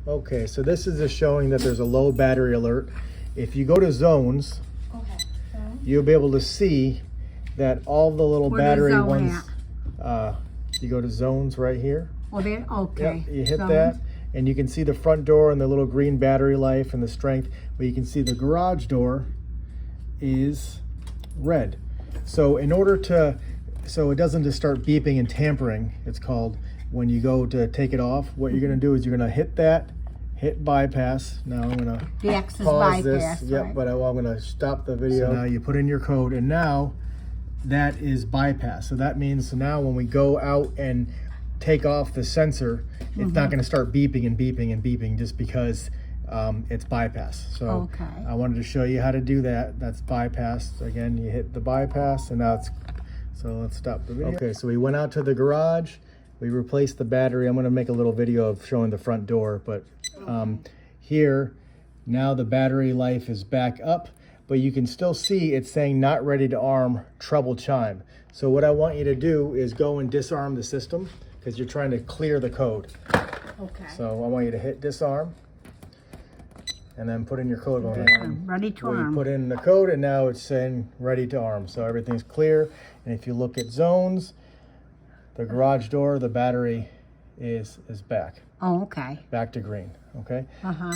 Okay, so this is just showing that there's a low battery alert. If you go to zones, you'll be able to see that all the little battery ones, you go to zones right here. Oh, there, okay. Yep, you hit that, and you can see the front door and the little green battery life and the strength, but you can see the garage door is red. So in order to, so it doesn't just start beeping and tampering, it's called, when you go to take it off, what you're gonna do is you're gonna hit that, hit bypass. Now I'm gonna pause this. Yep, right. But I'm gonna stop the video. So now you put in your code, and now that is bypass. So that means now when we go out and take off the sensor, it's not gonna start beeping and beeping and beeping just because it's bypass. So I wanted to show you how to do that. That's bypass. Again, you hit the bypass, and now it's, so let's stop the video. Okay, so we went out to the garage. We replaced the battery. I'm going to make a little video of showing the front door, but here, now the battery life is back up, but you can still see it's saying not ready to arm, trouble chime. So what I want you to do is go and disarm the system because you're trying to clear the code. Okay. So I want you to hit disarm and then put in your code. Ready to arm. You put in the code, and now it's saying ready to arm. So everything's clear. And if you look at zones, the garage door, the battery is back. Oh, okay. Back to green, okay?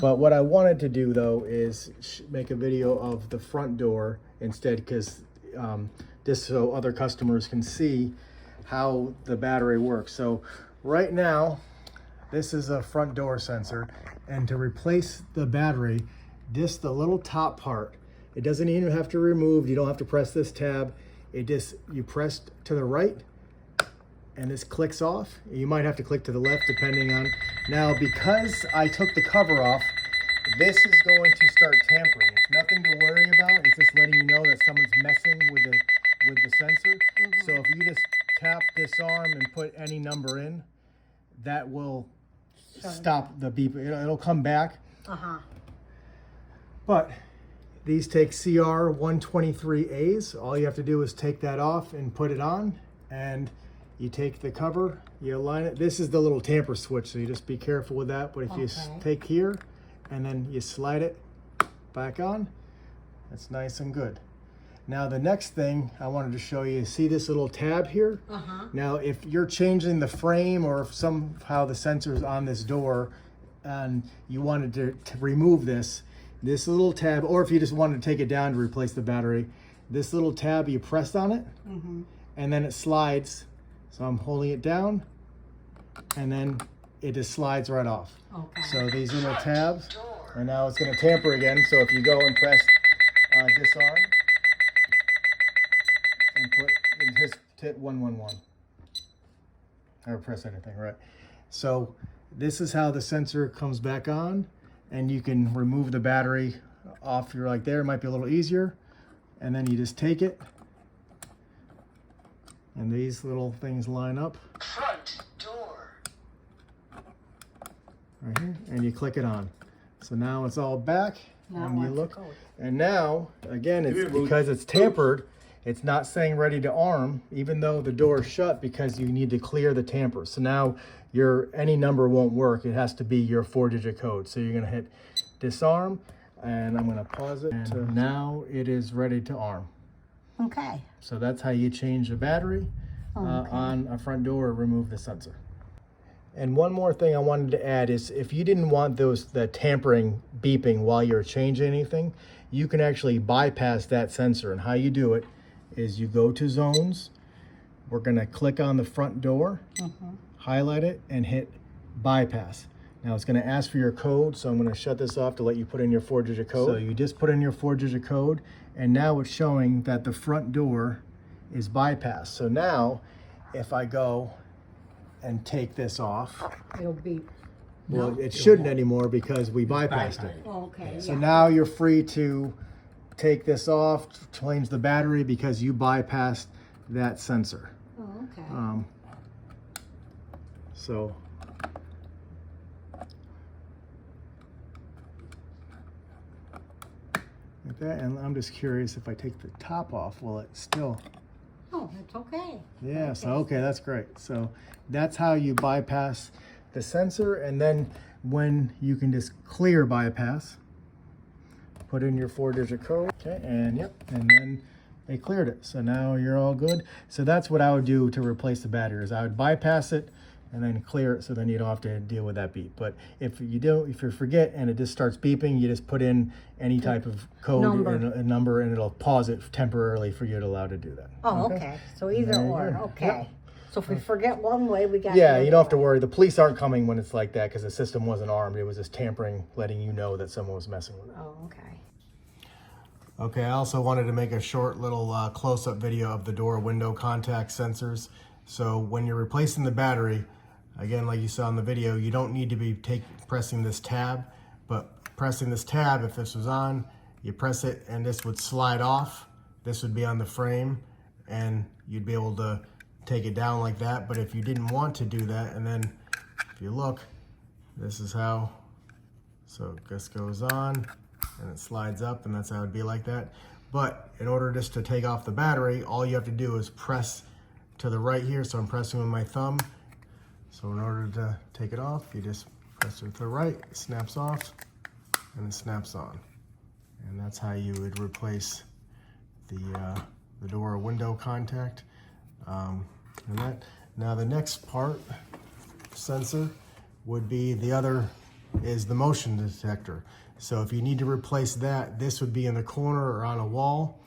But what I wanted to do, though, is make a video of the front door instead, because just so other customers can see how the battery works. So right now, this is a front door sensor, and to replace the battery, the little top part, it doesn't even have to remove. You don't have to press this tab. It just, you press to the right, and this clicks off. You might have to click to the left depending on. Now, because I took the cover off, this is going to start tampering. It's nothing to worry about. It's just letting you know that someone's messing with the sensor. So if you just tap disarm and put any number in, that will stop the beep. It'll come back. But these take CR 123As. All you have to do is take that off and put it on, and you take the cover, you align it. This is the little tamper switch, so you just be careful with that. But if you take here and then you slide it back on, that's nice and good. Now the next thing I wanted to show you, see this little tab here? Now if you're changing the frame, or if somehow the sensor's on this door and you wanted to remove this little tab, or if you just wanted to take it down to replace the battery, this little tab, you press on it and then it slides. So I'm holding it down, and then it just slides right off. So these little tabs, and now it's going to tamper again. So if you go and press disarm and just hit 111, or press anything, right? So this is how the sensor comes back on, and you can remove the battery off. You're like there, it might be a little easier, and then you just take it. And these little things line up. Front door. Right here, and you click it on. So now it's all back, and you look. And now, again, it's because it's tampered, it's not saying ready to arm, even though the door is shut, because you need to clear the tamper. So now any number won't work. It has to be your 4-digit code. So you're gonna hit disarm, and I'm gonna pause it. And now it is ready to arm. Okay. So that's how you change the battery on a front door or remove the sensor. And one more thing I wanted to add is, if you didn't want the tampering beeping while you're changing anything, you can actually bypass that sensor. And how you do it is you go to zones. We're going to click on the front door, highlight it, and hit bypass. Now it's going to ask for your code, so I'm going to shut this off to let you put in your 4-digit code. So you just put in your 4-digit code, and now it's showing that the front door is bypassed. So now, if I go and take this off, it'll beep. Well, it shouldn't anymore because we bypassed it. Okay. So now you're free to take this off, change the battery, because you bypassed that sensor. Oh, okay. So like that, and I'm just curious, if I take the top off, will it still? Oh, that's okay. Yeah, so okay, that's great. So that's how you bypass the sensor, and then when you can just clear bypass, put in your 4-digit code, okay, and yep, and then they cleared it. So now you're all good. So that's what I would do to replace the battery, is I would bypass it and then clear it, so then you don't have to deal with that beep. But if you forget and it just starts beeping, you just put in any type of code and a number, and it'll pause it temporarily for you to allow to do that. Oh, okay. So either There you or. go. Okay. Yep. So if we forget one way, we got. Yeah, you don't have to worry. The police aren't coming when it's like that, because the system wasn't armed. It was just tampering, letting you know that someone was messing with it. Oh, okay. Okay, I also wanted to make a short little close-up video of the door window contact sensors. So when you're replacing the battery, again, like you saw in the video, you don't need to be pressing this tab, but pressing this tab, if this was on, you press it and this would slide off. This would be on the frame and you'd be able to take it down like that. But if you didn't want to do that, and then if you look, this is how, so this goes on and it slides up, and that's how it'd be like that. But in order just to take off the battery, all you have to do is press to the right here. So I'm pressing with my thumb. So in order to take it off, you just press it to the right, it snaps off, and it snaps on. And that's how you would replace the door or window contact. Now the next part, sensor, would be is the motion detector. So if you need to replace that, this would be in the corner or on a wall.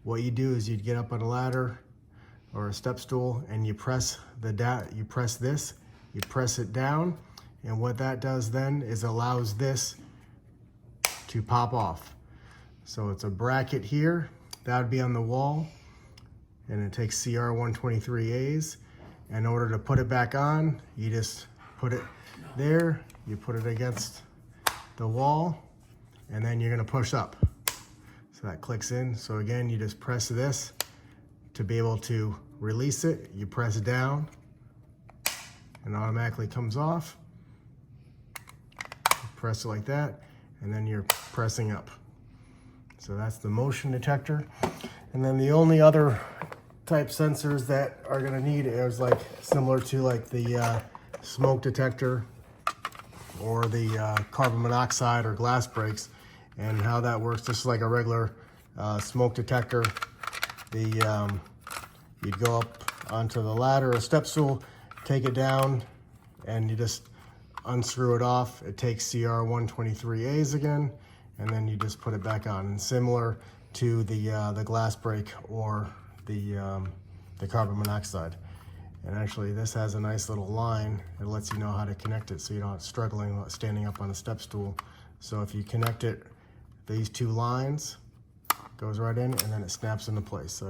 What you do is you'd get up on a ladder or a step stool and you press you press it down, and what that does then is allows this to pop off. So it's a bracket here, that would be on the wall, and it takes CR 123As. In order to put it back on, you just put it there, you put it against the wall, and then you're gonna push up. So that clicks in. So again, you just press this to be able to release it. You press down and automatically comes off. Press it like that, and then you're pressing up. So that's the motion detector. And then the only other type sensors that are gonna need is like similar to like the smoke detector or the carbon monoxide or glass breaks. And how that works, just like a regular smoke detector, you'd go up onto the ladder or step stool, take it down, and you just unscrew it off. It takes CR 123As again, and then you just put it back on. And similar to the glass break or the carbon monoxide. And actually, this has a nice little line. It lets you know how to connect it, so you don't struggling standing up on a step stool. So if you connect it, these two lines, goes right in, and then it snaps into place. So